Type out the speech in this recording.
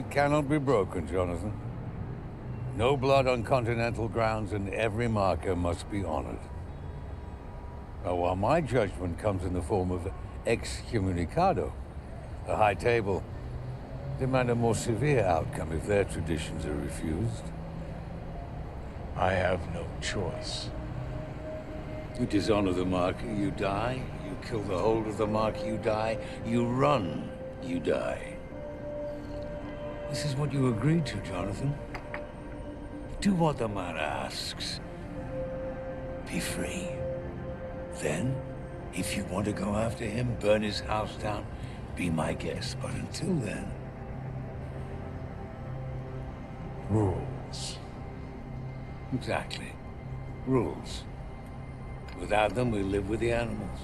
that cannot be broken, Jonathan. No blood on Continental grounds, and every marker must be honored. Now, while my judgment comes in the form of excommunicado, the High Table demand a more severe outcome if their traditions are refused. I have no choice. You dishonor the marker, you die. You kill the hold of the marker, you die. You run, you die. This is what you agreed to, Jonathan. Do what the man asks. Be free. Then, if you want to go after him, burn his house down, be my guest. But until then... Rules. Exactly. Rules. Without them, we live with the animals.